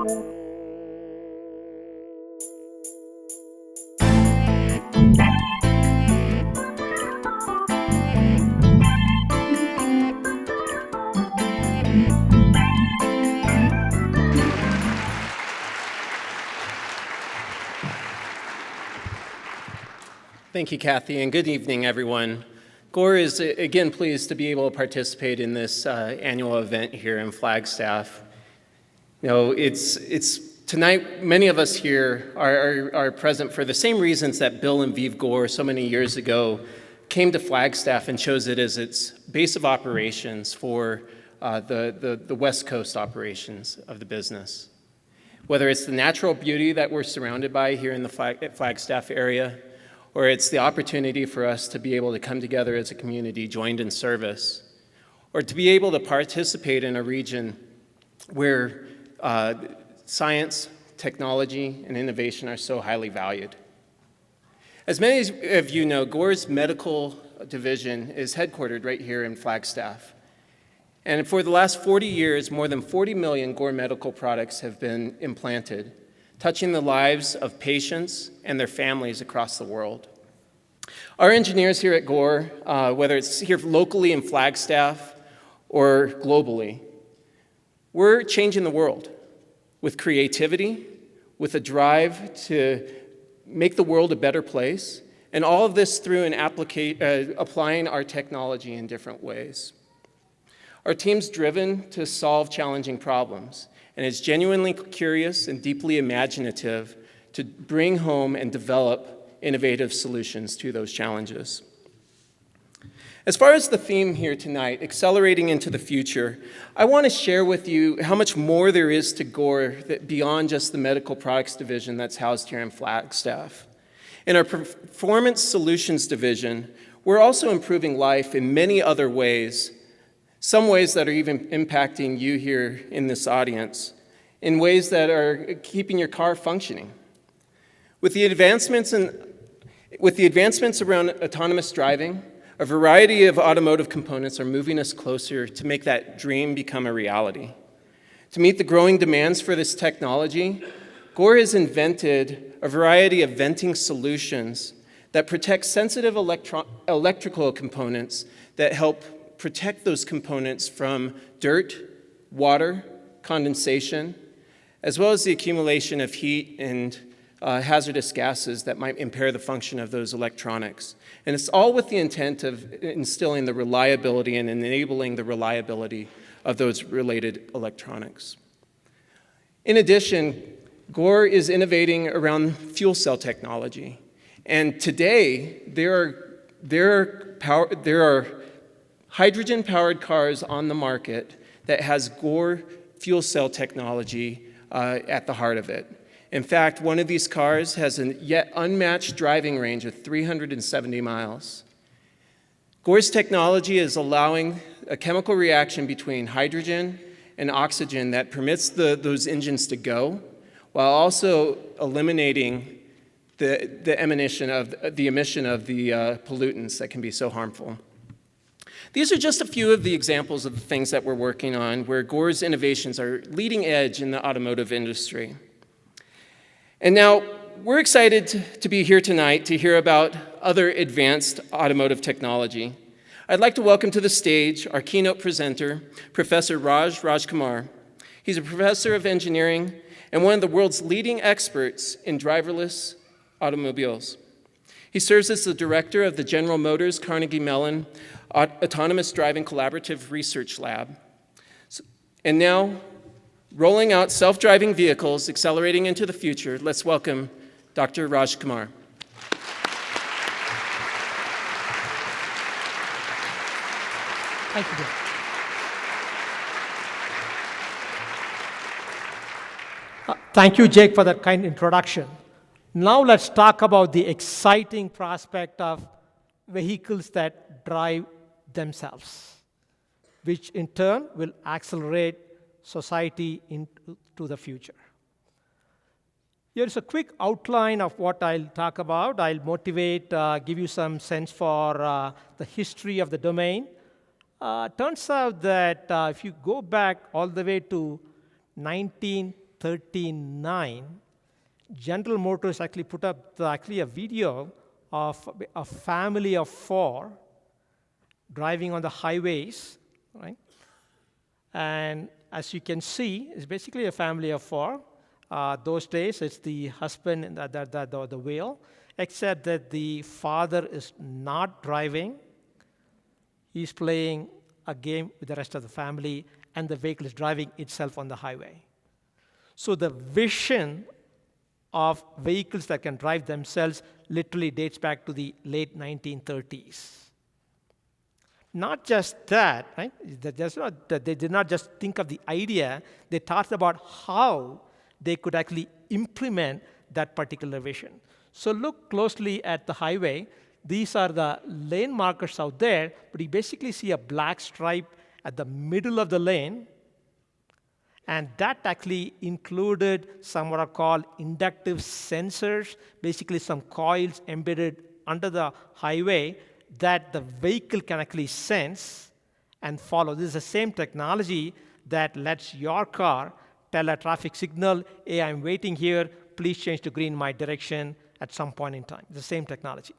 Thank you, Kathy, and good evening, everyone. Gore is, again, pleased to be able to participate in this annual event here in Flagstaff. You know, it's tonight, many of us here are present for the same reasons that Bill and Vive Gore so many years ago came to Flagstaff and chose it as its base of operations for the West Coast operations of the business. Whether it's the natural beauty that we're surrounded by here in the Flagstaff area, or it's the opportunity for us to be able to come together as a community joined in service, or to be able to participate in a region where science, technology, and innovation are so highly valued. As many of you know, Gore's medical division is headquartered right here in Flagstaff. And for the last 40 years, more than 40 million Gore medical products have been implanted, touching the lives of patients and their families across the world. Our engineers here at Gore, whether it's here locally in Flagstaff or globally, we're changing the world with creativity, with a drive to make the world a better place, and all of this through applying our technology in different ways. Our team's driven to solve challenging problems, and is genuinely curious and deeply imaginative to bring home and develop innovative solutions to those challenges. As far as the theme here tonight, accelerating into the future, I want to share with you how much more there is to Gore beyond just the medical products division that's housed here in Flagstaff. In our performance solutions division, we're also improving life in many other ways, some ways that are even impacting you here in this audience, in ways that are keeping your car functioning. With the advancements around autonomous driving, a variety of automotive components are moving us closer to make that dream become a reality. To meet the growing demands for this technology, Gore has invented a variety of venting solutions that protect sensitive electrical components that help protect those components from dirt, water, condensation, as well as the accumulation of heat and hazardous gases that might impair the function of those electronics. And it's all with the intent of instilling the reliability and enabling the reliability of those related electronics. In addition, Gore is innovating around fuel cell technology. And today, there are hydrogen-powered cars on the market that has Gore fuel cell technology at the heart of it. In fact, one of these cars has a yet unmatched driving range of 370 miles. Gore's technology is allowing a chemical reaction between hydrogen and oxygen that permits those engines to go, while also eliminating the emission of the pollutants that can be so harmful. These are just a few of the examples of the things that we're working on where Gore's innovations are leading edge in the automotive industry. And now, we're excited to be here tonight to hear about other advanced automotive technology. I'd like to welcome to the stage our keynote presenter, Professor Rajkumar. He's a professor of engineering and one of the world's leading experts in driverless automobiles. He serves as the director of the General Motors Carnegie Mellon Autonomous Driving Collaborative Research Lab. And now, rolling out self-driving vehicles, accelerating into the future, let's welcome Dr. Rajkumar. Thank you, Jake. Thank you, Jake, for that kind introduction. Now let's talk about the exciting prospect of vehicles that drive themselves, which in turn will accelerate society into the future. Here's a quick outline of what I'll talk about. I'll motivate, give you some sense for the history of the domain. Turns out that if you go back all the way to 1930, 1939, General Motors actually put up a video of a family of 4 driving on the highways, right? And as you can see, it's basically a family of 4. Those days, it's the husband and the wheel, except that the father is not driving. He's playing a game with the rest of the family, and the vehicle is driving itself on the highway. So the vision of vehicles that can drive themselves literally dates back to the late 1930s. Not just that, right? They did not just think of the idea, they thought about how they could actually implement that particular vision. So look closely at the highway. These are the lane markers out there, but you basically see a black stripe at the middle of the lane. And that actually included some what are called inductive sensors, basically some coils embedded under the highway that the vehicle can actually sense and follow. This is the same technology that lets your car tell a traffic signal, hey, I'm waiting here, please change to green in my direction at some point in time. It's the same technology.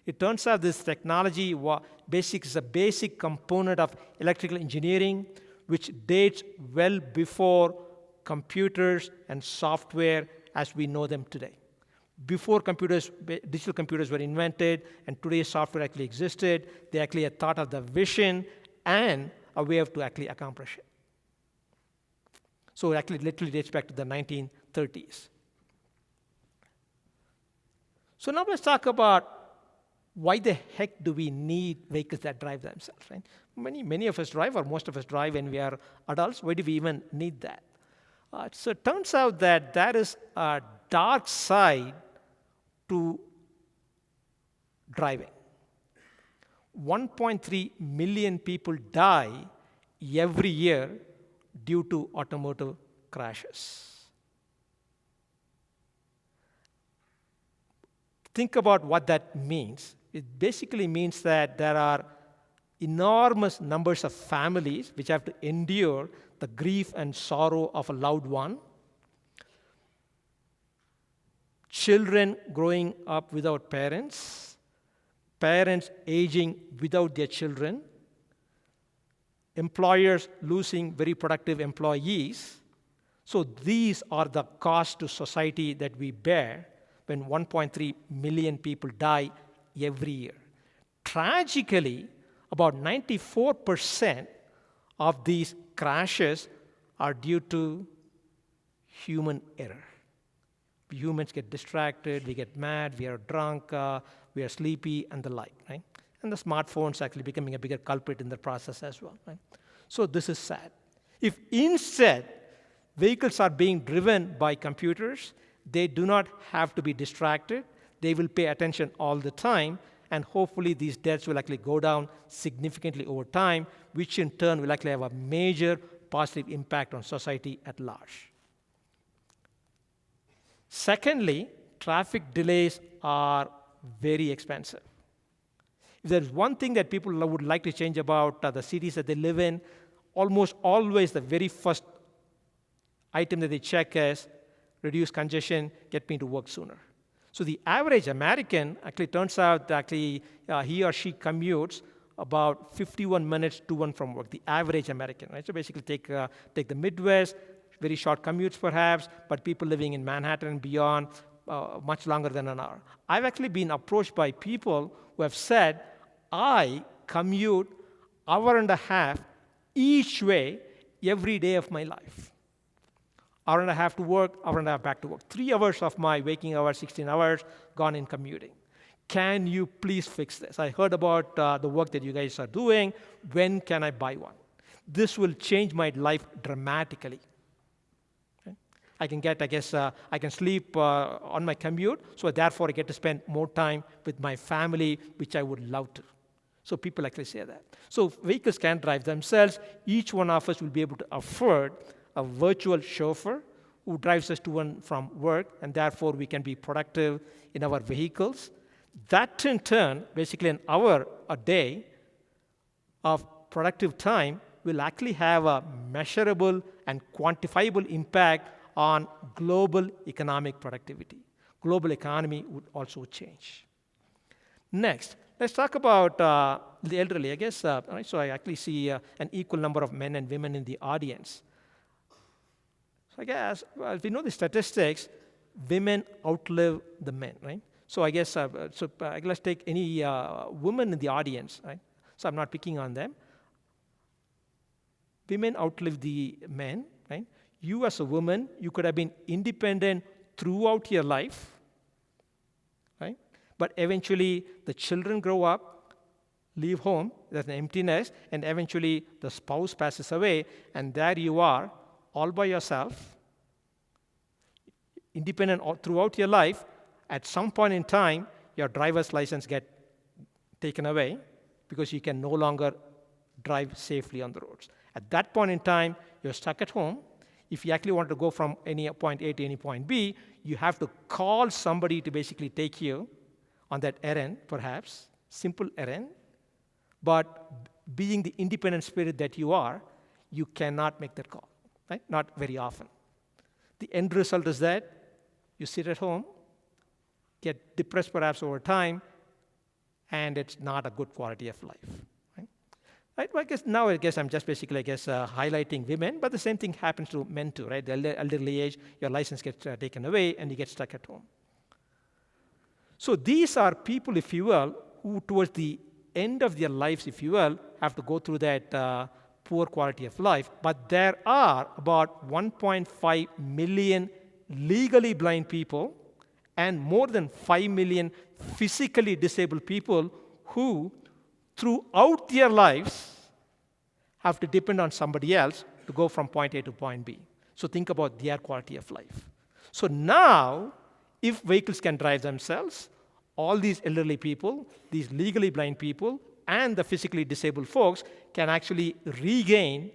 It turns out this technology is a basic component of electrical engineering, which dates well before computers and software as we know them today. Before digital computers were invented and today's software actually existed, they actually had thought of the vision and a way to actually accomplish it. So it actually literally dates back to the 1930s. So now let's talk about why the heck do we need vehicles that drive themselves, right? Many of us drive, or most of us drive when we are adults. Why do we even need that? So it turns out that there is a dark side to driving. 1.3 million people die every year due to automotive crashes. Think about what that means. It basically means that there are enormous numbers of families which have to endure the grief and sorrow of a loved one. Children growing up without parents, parents aging without their children, employers losing very productive employees. So these are the costs to society that we bear when 1.3 million people die every year. Tragically, about 94% of these crashes are due to human error. Humans get distracted, we get mad, we are drunk, we are sleepy, and the like, right? And the smartphone's actually becoming a bigger culprit in the process as well, right? So this is sad. If instead vehicles are being driven by computers, they do not have to be distracted, they will pay attention all the time, and hopefully these deaths will actually go down significantly over time, which in turn will actually have a major positive impact on society at large. Secondly, traffic delays are very expensive. If there's one thing that people would like to change about the cities that they live in, almost always the very first item that they check is reduce congestion, get me to work sooner. So the average American actually turns out that he or she commutes about 51 minutes to and from work, the average American, right? So basically take the Midwest, very short commutes perhaps, but people living in Manhattan and beyond, much longer than an hour. I've actually been approached by people who have said, I commute hour and a half each way every day of my life. Hour and a half to work, hour and a half back to work. 3 hours of my waking hours, 16 hours, gone in commuting. Can you please fix this? I heard about the work that you guys are doing. When can I buy one? This will change my life dramatically. I can sleep on my commute, so therefore I get to spend more time with my family, which I would love to. So people actually say that. So vehicles can drive themselves. Each one of us will be able to afford a virtual chauffeur who drives us to and from work, and therefore we can be productive in our vehicles. That in turn, basically an hour a day of productive time will actually have a measurable and quantifiable impact on global economic productivity. Global economy would also change. Next, let's talk about the elderly. I guess, right, so I actually see an equal number of men and women in the audience. So I guess, well, if we know the statistics, women outlive the men, right? So I guess, let's take any woman in the audience, right? So I'm not picking on them. Women outlive the men, right? You as a woman, you could have been independent throughout your life, right? But eventually the children grow up, leave home, there's an emptiness, and eventually the spouse passes away, and there you are, all by yourself, independent throughout your life. At some point in time, your driver's license get taken away because you can no longer drive safely on the roads. At that point in time, you're stuck at home. If you actually want to go from any point A to any point B, you have to call somebody to basically take you on that errand, perhaps, simple errand. But being the independent spirit that you are, you cannot make that call, right? Not very often. The end result is that you sit at home, get depressed perhaps over time, and it's not a good quality of life. Right? Well, I guess I'm just basically, highlighting women, but the same thing happens to men too, right? The elderly age, your license gets taken away, and you get stuck at home. So these are people, if you will, who towards the end of their lives, if you will, have to go through that poor quality of life. But there are about 1.5 million legally blind people and more than 5 million physically disabled people who, throughout their lives, have to depend on somebody else to go from point A to point B. So think about their quality of life. So now, if vehicles can drive themselves, all these elderly people, these legally blind people, and the physically disabled folks can actually regain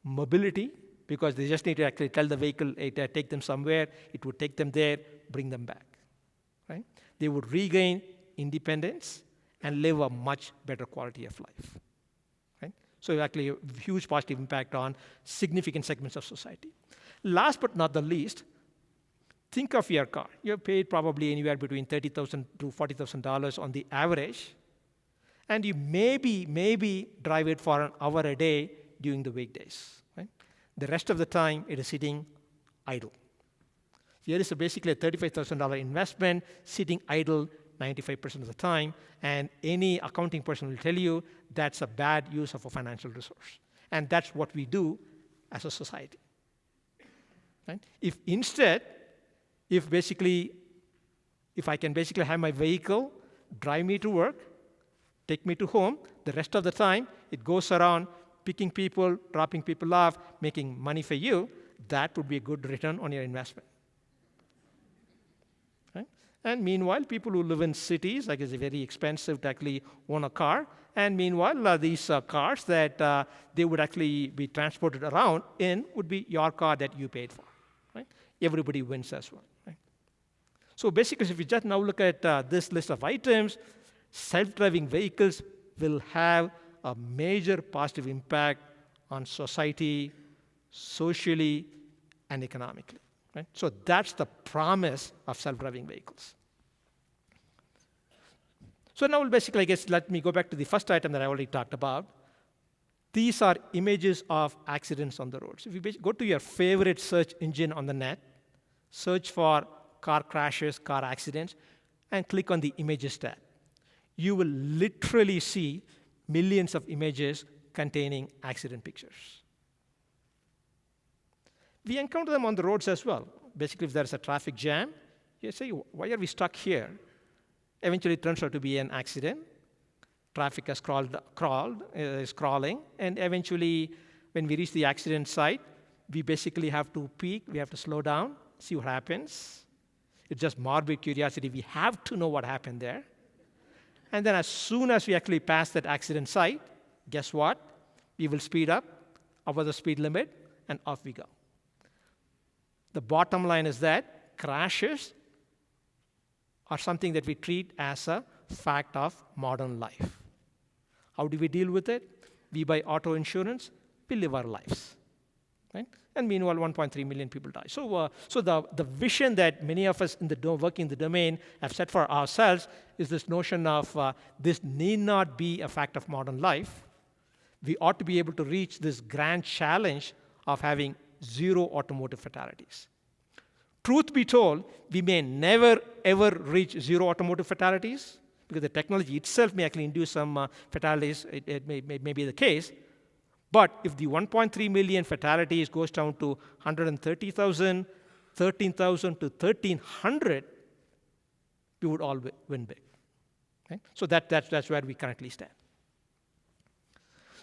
mobility because they just need to actually tell the vehicle, take them somewhere, it would take them there, bring them back. Right? They would regain independence and live a much better quality of life. Right? So actually a huge positive impact on significant segments of society. Last but not the least, think of your car. You're paid probably anywhere between $30,000 to $40,000 on the average, and you maybe drive it for an hour a day during the weekdays. Right? The rest of the time, it is sitting idle. Here is basically a $35,000 investment sitting idle 95% of the time, and any accounting person will tell you that's a bad use of a financial resource. And that's what we do as a society. Right? If I can basically have my vehicle drive me to work, take me to home, the rest of the time it goes around picking people, dropping people off, making money for you, that would be a good return on your investment. Right? And meanwhile, people who live in cities, I guess it's very expensive to actually own a car, and meanwhile, these cars that they would actually be transported around in would be your car that you paid for. Right? Everybody wins as well. Right? So basically, if you just now look at this list of items, self-driving vehicles will have a major positive impact on society, socially, and economically. Right? So that's the promise of self-driving vehicles. So now basically, I guess, let me go back to the first item that I already talked about. These are images of accidents on the roads. If you go to your favorite search engine on the net, search for car crashes, car accidents, and click on the Images tab. You will literally see millions of images containing accident pictures. We encounter them on the roads as well. Basically, if there's a traffic jam, you say, why are we stuck here? Eventually, it turns out to be an accident. Traffic has is crawling, and eventually, when we reach the accident site, we basically have to peek, we have to slow down, see what happens. It's just morbid curiosity. We have to know what happened there. And then as soon as we actually pass that accident site, guess what? We will speed up over the speed limit, and off we go. The bottom line is that crashes are something that we treat as a fact of modern life. How do we deal with it? We buy auto insurance, we live our lives. right? And meanwhile, 1.3 million people die. So the vision that many of us working in the domain have set for ourselves is this notion of this need not be a fact of modern life. We ought to be able to reach this grand challenge of having zero automotive fatalities. Truth be told, we may never, ever reach zero automotive fatalities because the technology itself may actually induce some fatalities. It may be the case. But if the 1.3 million fatalities goes down to 130,000, 13,000 to 1,300, we would all win big. Okay? So that's where we currently stand.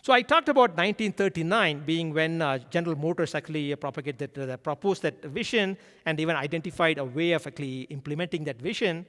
So I talked about 1939 being when General Motors actually proposed that vision and even identified a way of actually implementing that vision.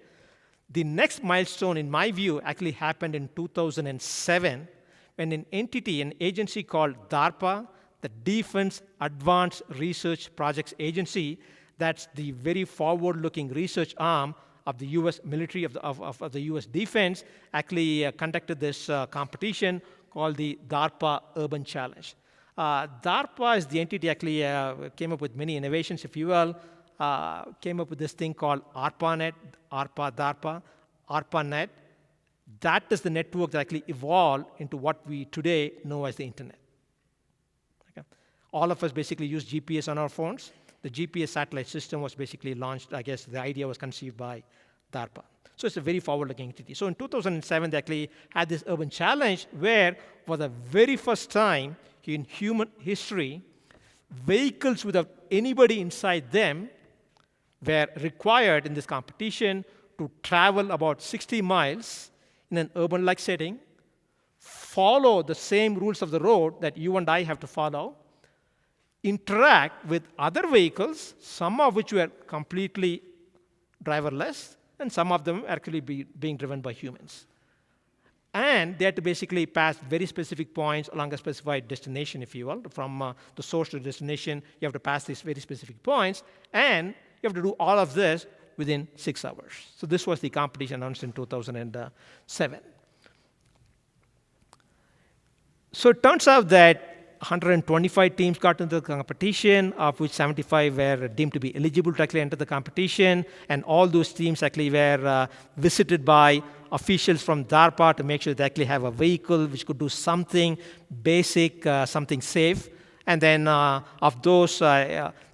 The next milestone, in my view, actually happened in 2007 when an agency called DARPA, the Defense Advanced Research Projects Agency, that's the very forward-looking research arm of the U.S. military, of the U.S. defense, actually conducted this competition called the DARPA Urban Challenge. DARPA is the entity actually came up with many innovations, if you will, came up with this thing called ARPANET, ARPANET. That is the network that actually evolved into what we today know as the internet. Okay? All of us basically use GPS on our phones. The GPS satellite system was basically launched, I guess the idea was conceived by DARPA. So it's a very forward-looking entity. So in 2007, they actually had this urban challenge where, for the very first time in human history, vehicles without anybody inside them were required in this competition to travel about 60 miles in an urban-like setting, follow the same rules of the road that you and I have to follow, interact with other vehicles, some of which were completely driverless, and some of them actually being driven by humans. And they had to basically pass very specific points along a specified destination, if you will. From the source to the destination, you have to pass these very specific points, and you have to do all of this within 6 hours. So this was the competition announced in 2007. So it turns out that 125 teams got into the competition, of which 75 were deemed to be eligible to actually enter the competition, and all those teams actually were visited by officials from DARPA to make sure they actually have a vehicle which could do something basic, something safe. And then of those,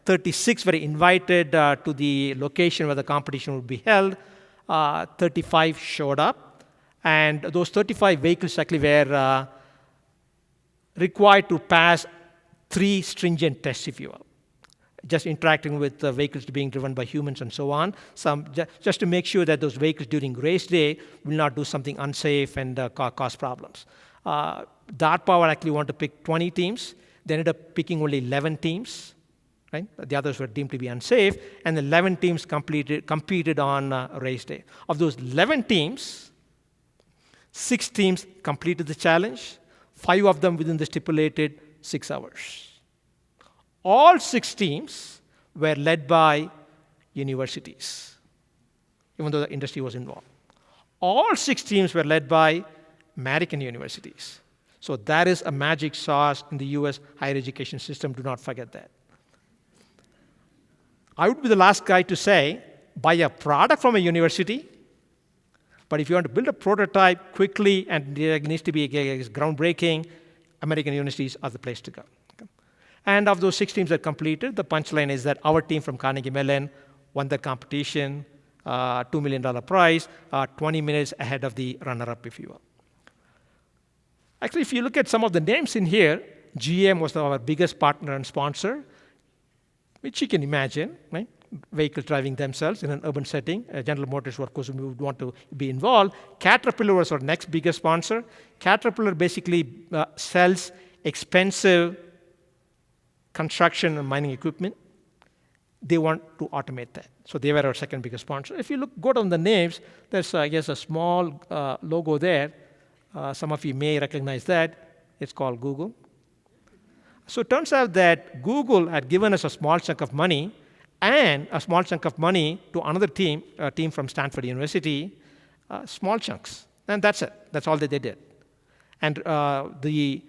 36 were invited to the location where the competition would be held. 35 showed up, and those 35 vehicles actually were required to pass 3 stringent tests, if you will, just interacting with vehicles being driven by humans and so on, just to make sure that those vehicles during race day will not do something unsafe and cause problems. DARPA actually wanted to pick 20 teams. They ended up picking only 11 teams. Right? The others were deemed to be unsafe, and the 11 teams competed on race day. Of those 11 teams, 6 teams completed the challenge, 5 of them within the stipulated 6 hours. All 6 teams were led by universities, even though the industry was involved. All 6 teams were led by American universities. So that is a magic sauce in the US higher education system. Do not forget that. I would be the last guy to say, buy a product from a university, but if you want to build a prototype quickly and it needs to be groundbreaking, American universities are the place to go. Okay? And of those 6 teams that completed, the punchline is that our team from Carnegie Mellon won the competition, $2 million prize, 20 minutes ahead of the runner-up, if you will. Actually, if you look at some of the names in here, GM was our biggest partner and sponsor, which you can imagine, right? Vehicles driving themselves in an urban setting. General Motors, of course, we would want to be involved. Caterpillar was our next biggest sponsor. Caterpillar basically sells expensive construction and mining equipment. They want to automate that. So they were our second biggest sponsor. If you go down the names, there's, I guess, a small logo there. Some of you may recognize that. It's called Google. So it turns out that Google had given us a small chunk of money and a small chunk of money to another team, a team from Stanford University, small chunks. And that's it. That's all that they did. And the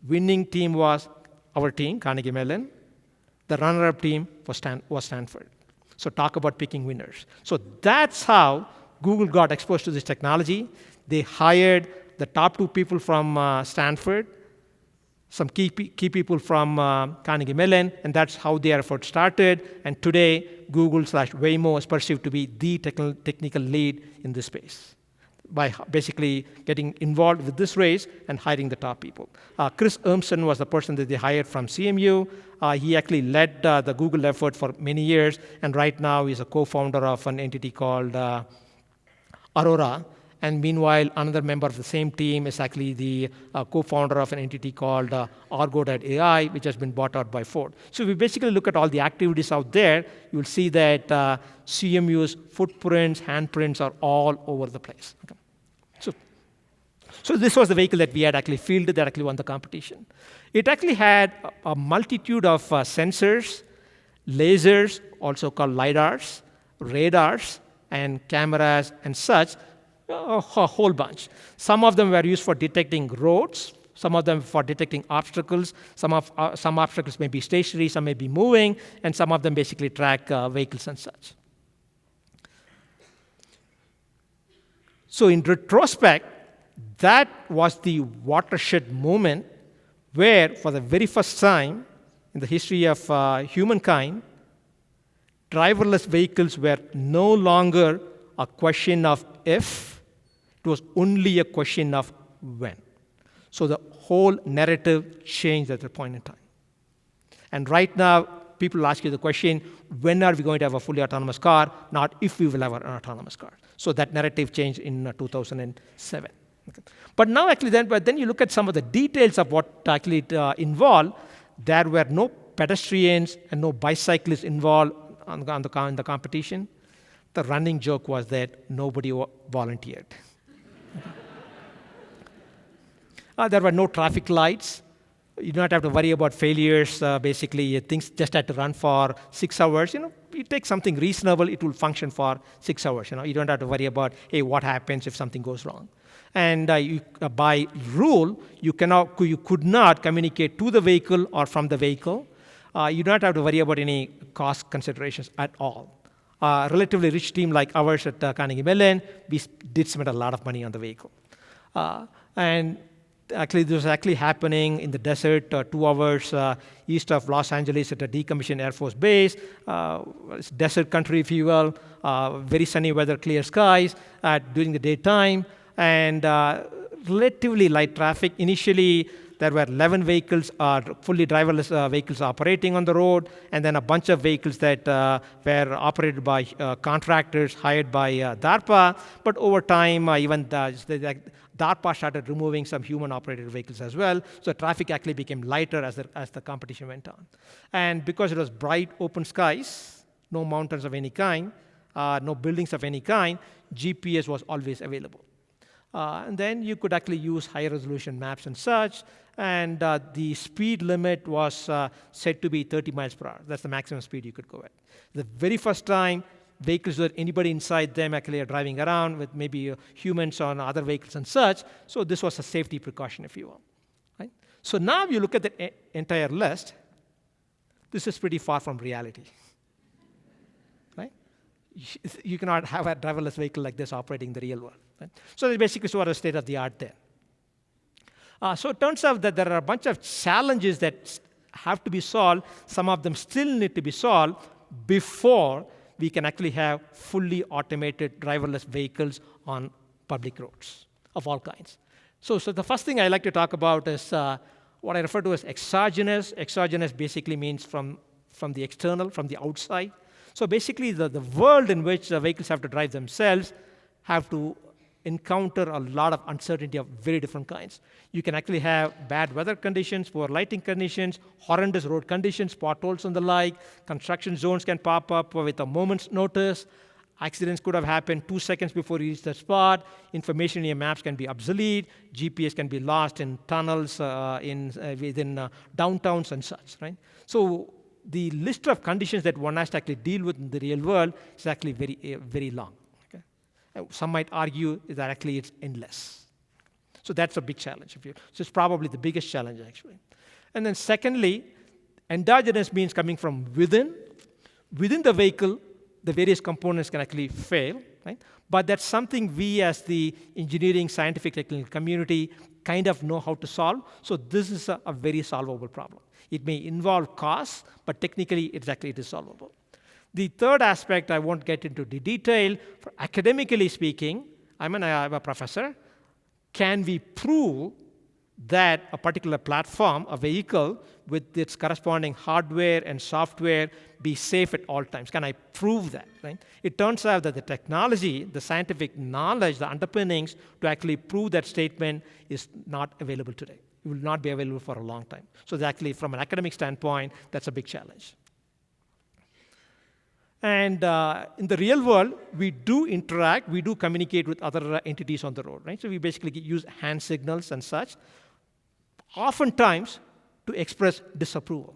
winning team was our team, Carnegie Mellon. The runner-up team was Stanford. So talk about picking winners. So that's how Google got exposed to this technology. They hired the top 2 people from Stanford, some key people from Carnegie Mellon, and that's how their effort started. And today, Google/Waymo is perceived to be the technical lead in this space by basically getting involved with this race and hiring the top people. Chris Urmson was the person that they hired from CMU. He actually led the Google effort for many years, and right now he's a co-founder of an entity called Aurora. And meanwhile, another member of the same team is actually the co-founder of an entity called Argo.ai, which has been bought out by Ford. So if we basically look at all the activities out there, you'll see that CMU's footprints, handprints are all over the place. Okay. So this was the vehicle that we had actually fielded that actually won the competition. It actually had a multitude of sensors, lasers, also called LiDARs, radars, and cameras and such, a whole bunch. Some of them were used for detecting roads, some of them for detecting obstacles. Some obstacles may be stationary, some may be moving, and some of them basically track vehicles and such. So in retrospect, that was the watershed moment where, for the very first time in the history of humankind, driverless vehicles were no longer a question of if, it was only a question of when. So the whole narrative changed at that point in time. And right now, people ask you the question, when are we going to have a fully autonomous car, not if we will have an autonomous car. So that narrative changed in 2007. Okay. But now actually then you look at some of the details of what actually it involved. There were no pedestrians and no bicyclists involved in the competition. The running joke was that nobody volunteered. There were no traffic lights. You don't have to worry about failures. Basically, things just had to run for 6 hours. You take something reasonable, it will function for 6 hours. You don't have to worry about, hey, what happens if something goes wrong. And by rule, you could not communicate to the vehicle or from the vehicle. You don't have to worry about any cost considerations at all. Relatively rich team like ours at Carnegie Mellon, we did spend a lot of money on the vehicle. And actually, this was actually happening in the desert, 2 hours east of Los Angeles at a decommissioned Air Force base. It's desert country, if you will. Very sunny weather, clear skies during the daytime, and relatively light traffic. Initially, there were 11 vehicles, fully driverless vehicles operating on the road, and then a bunch of vehicles that were operated by contractors hired by DARPA. But over time, even DARPA started removing some human-operated vehicles as well. So traffic actually became lighter as the competition went on. And because it was bright, open skies, no mountains of any kind, no buildings of any kind, GPS was always available. And then you could actually use high-resolution maps and such. And the speed limit was said to be 30 miles per hour. That's the maximum speed you could go at. The very first time, vehicles with anybody inside them actually are driving around with maybe humans on other vehicles and such. So this was a safety precaution, if you will. Right? So now you look at the entire list. This is pretty far from reality. Right? You cannot have a driverless vehicle like this operating in the real world. Right? So that's basically sort of state of the art there. So it turns out that there are a bunch of challenges that have to be solved. Some of them still need to be solved before we can actually have fully automated driverless vehicles on public roads of all kinds. So the first thing I like to talk about is what I refer to as exogenous. Exogenous basically means from the external, from the outside. So basically the world in which the vehicles have to drive themselves have to encounter a lot of uncertainty of very different kinds. You can actually have bad weather conditions, poor lighting conditions, horrendous road conditions, potholes and the like. Construction zones can pop up with a moment's notice. Accidents could have happened 2 seconds before you reach the spot. Information in your maps can be obsolete. GPS can be lost in tunnels within downtowns and such. Right? So the list of conditions that one has to actually deal with in the real world is actually very long. Some might argue that actually it's endless. So that's a big challenge. So it's probably the biggest challenge, actually. And then secondly, Endogenous means coming from within. Within the vehicle, the various components can actually fail, right? But that's something we as the engineering, scientific, technical community kind of know how to solve. So this is a very solvable problem. It may involve costs, but technically it is solvable. The third aspect, I won't get into the detail. For academically speaking, I'm a professor. Can we prove that a particular platform, a vehicle, with its corresponding hardware and software be safe at all times? Can I prove that? Right? It turns out that the technology, the scientific knowledge, the underpinnings to actually prove that statement is not available today. It will not be available for a long time. So actually, from an academic standpoint, that's a big challenge. And in the real world, we do interact, we do communicate with other entities on the road, right? So we basically use hand signals and such, oftentimes to express disapproval.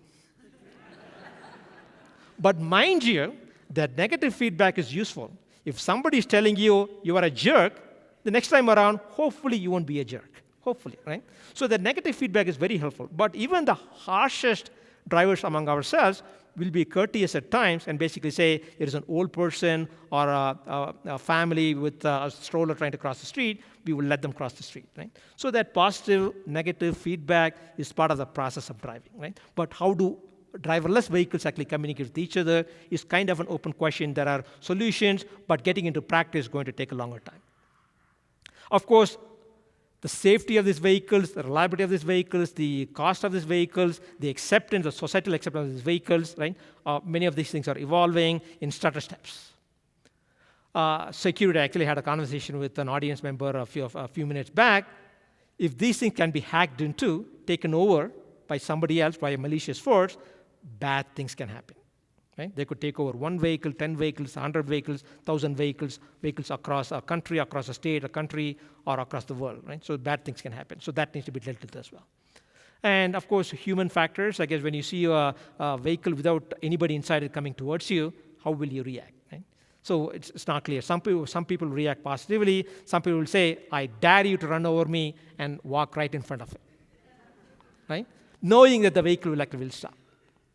But mind you, that negative feedback is useful. If somebody is telling you you are a jerk, the next time around, hopefully you won't be a jerk. Hopefully, right? So the negative feedback is very helpful. But even the harshest drivers among ourselves will be courteous at times and basically say it is an old person or a family with a stroller trying to cross the street, we will let them cross the street, right? So that positive, negative feedback is part of the process of driving, right? But how do driverless vehicles actually communicate with each other is kind of an open question. There are solutions, but getting into practice is going to take a longer time. Of course, the safety of these vehicles, the reliability of these vehicles, the cost of these vehicles, the acceptance, the societal acceptance of these vehicles, right? Many of these things are evolving in starter steps. Security, I actually had a conversation with an audience member a few minutes back. If these things can be hacked into, taken over by somebody else, by a malicious force, bad things can happen. Right? They could take over 1 vehicle, 10 vehicles, 100 vehicles, 1,000 vehicles, vehicles across a country, across a state, a country, or across the world. Right? So bad things can happen. So that needs to be dealt with as well. And of course, human factors. I guess when you see a vehicle without anybody inside it coming towards you, how will you react? Right? So it's not clear. Some people react positively. Some people will say, I dare you to run over me and walk right in front of it. Right? Knowing that the vehicle will stop.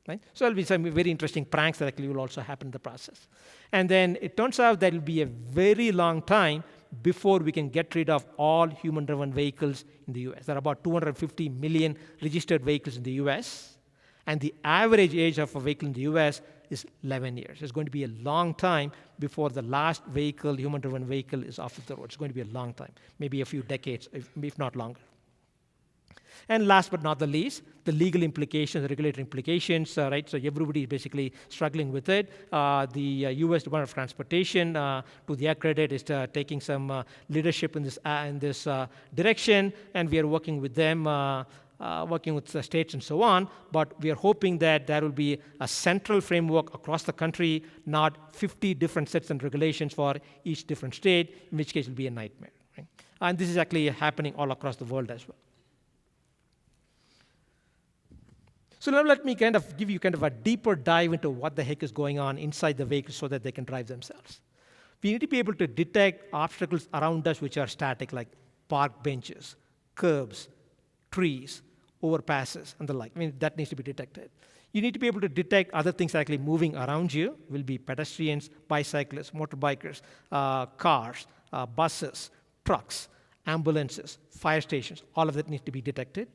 Right? So there will be some very interesting pranks that actually will also happen in the process. And then it turns out that it will be a very long time before we can get rid of all human-driven vehicles in the US. There are about 250 million registered vehicles in the US, and the average age of a vehicle in the US is 11 years. It's going to be a long time before the last vehicle, human-driven vehicle, is off the road. It's going to be a long time, maybe a few decades, if not longer. And last but not the least, the legal implications, the regulatory implications, right? So everybody is basically struggling with it. The U.S. Department of Transportation, to their credit, is taking some leadership in this direction, and we are working with them, working with the states and so on. But we are hoping that there will be a central framework across the country, not 50 different sets and regulations for each different state, in which case it will be a nightmare. Right? And this is actually happening all across the world as well. So now let me kind of give you kind of a deeper dive into what the heck is going on inside the vehicle so that they can drive themselves. We need to be able to detect obstacles around us which are static, like park benches, curbs, trees, overpasses, and the like. I mean, that needs to be detected. You need to be able to detect other things actually moving around you. Will be pedestrians, bicyclists, motorbikers, cars, buses, trucks, ambulances, fire stations. All of that needs to be detected,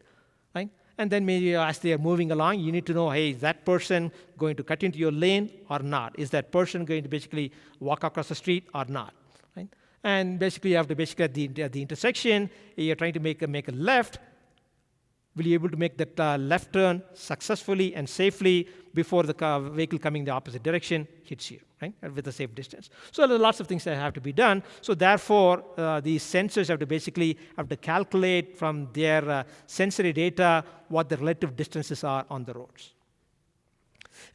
right? And then maybe as they are moving along, you need to know, hey, is that person going to cut into your lane or not? Is that person going to basically walk across the street or not? Right? And basically, you have to at the intersection, you're trying to make a left. Will you be able to make that left turn successfully and safely before the vehicle coming in the opposite direction hits you, right? With a safe distance. So there are lots of things that have to be done. So therefore, these sensors have to calculate from their sensory data what the relative distances are on the roads.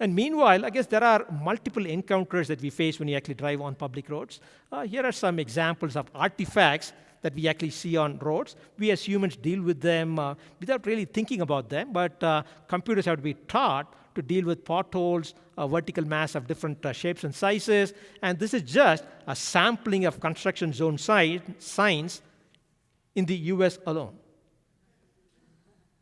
And meanwhile, I guess there are multiple encounters that we face when you actually drive on public roads. Here are some examples of artifacts that we actually see on roads. We as humans deal with them without really thinking about them, but computers have to be taught to deal with potholes, vertical mass of different shapes and sizes, and this is just a sampling of construction zone signs in the US alone.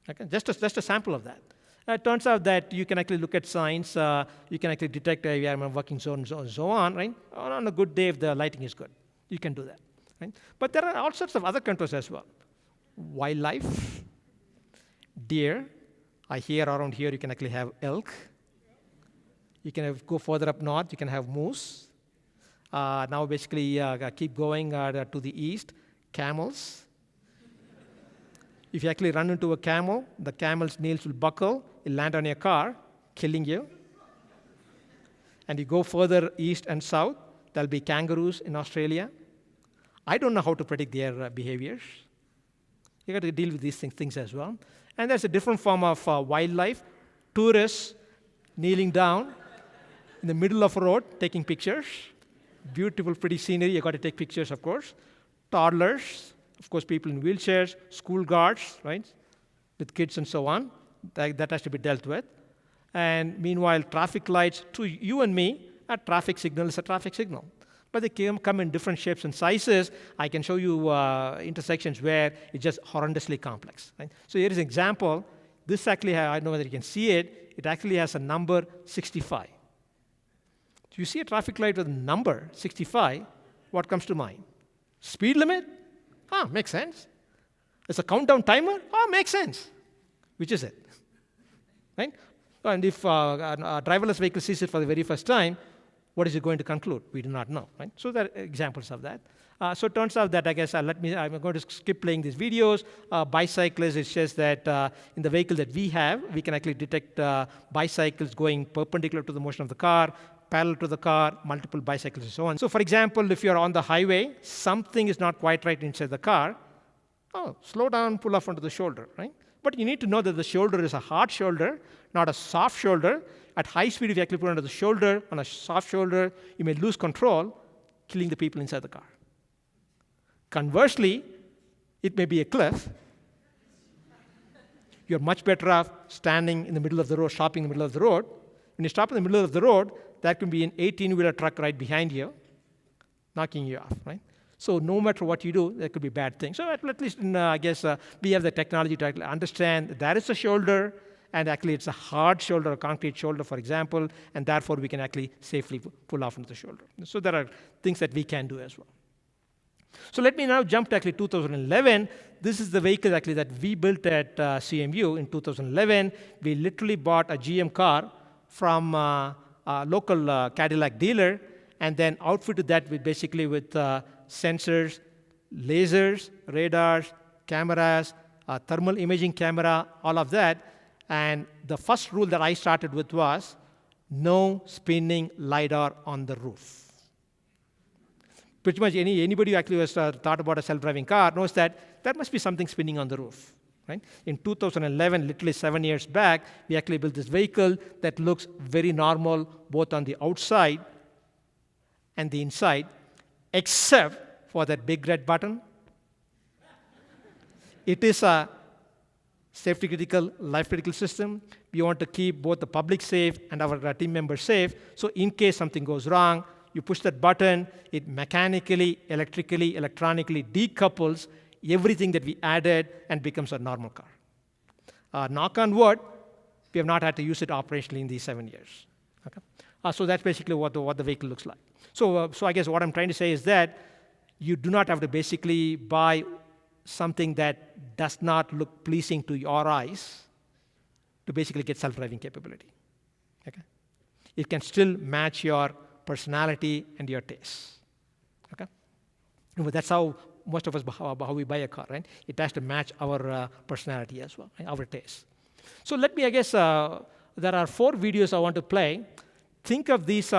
Okay? Just a sample of that. It turns out that you can actually look at signs, you can actually detect we are in a working zone, and so on, right? On a good day, if the lighting is good, you can do that, right? But there are all sorts of other controls as well. Wildlife, deer. I hear around here you can actually have elk. You can go further up north, you can have moose. Now basically keep going to the east, camels. If you actually run into a camel, the camel's nails will buckle, it'll land on your car, killing you. And you go further east and south, there'll be kangaroos in Australia. I don't know how to predict their behaviors. You got to deal with these things as well. And there's a different form of wildlife. Tourists kneeling down in the middle of a road, taking pictures. Beautiful, pretty scenery. You got to take pictures, of course. Toddlers, of course, people in wheelchairs, school guards, right, with kids and so on. That has to be dealt with. And meanwhile, traffic lights, to you and me, a traffic signal is a traffic signal. But they come in different shapes and sizes. I can show you intersections where it's just horrendously complex. Right? So here is an example. This actually, I don't know whether you can see it. It actually has a number 65. If you see a traffic light with a number 65, what comes to mind? Speed limit? Makes sense. It's a countdown timer? Makes sense. Which is it? Right? And if a driverless vehicle sees it for the very first time, what is it going to conclude? We do not know. Right? So there are examples of that. So it turns out that, I guess, I'm going to skip playing these videos. Bicyclists, it says that in the vehicle that we have, we can actually detect bicycles going perpendicular to the motion of the car, parallel to the car, multiple bicycles, and so on. So for example, if you're on the highway, something is not quite right inside the car, slow down, pull off onto the shoulder, right? But you need to know that the shoulder is a hard shoulder, not a soft shoulder. At high speed, if you actually put it onto the shoulder, on a soft shoulder, you may lose control, killing the people inside the car. Conversely, it may be a cliff. You're much better off standing in the middle of the road, stopping in the middle of the road. When you stop in the middle of the road, that can be an 18-wheeler truck right behind you, knocking you off, right? So no matter what you do, there could be bad things. So at least, I guess, we have the technology to actually understand that there is a shoulder, and actually it's a hard shoulder, a concrete shoulder, for example, and therefore we can actually safely pull off into the shoulder. So there are things that we can do as well. So let me now jump to actually 2011. This is the vehicle actually that we built at CMU in 2011. We literally bought a GM car from a local Cadillac dealer, and then outfitted that with basically with sensors, lasers, radars, cameras, thermal imaging camera, all of that. And the first rule that I started with was no spinning LiDAR on the roof. Pretty much anybody who actually has thought about a self-driving car knows that there must be something spinning on the roof. Right? In 2011, literally 7 years back, we actually built this vehicle that looks very normal both on the outside and the inside, except for that big red button. It is a safety-critical, life-critical system. We want to keep both the public safe and our team members safe. So in case something goes wrong, you push that button, it mechanically, electrically, electronically decouples everything that we added and becomes a normal car. Knock on wood, we have not had to use it operationally in these 7 years. Okay? So that's basically what the vehicle looks like. So I guess what I'm trying to say is that you do not have to basically buy something that does not look pleasing to your eyes to basically get self-driving capability. Okay? It can still match your personality and your tastes. Okay? But that's how most of us, how we buy a car, right? It has to match our personality as well, right? Our tastes. So let me, I guess, there are 4 videos I want to play. Think of these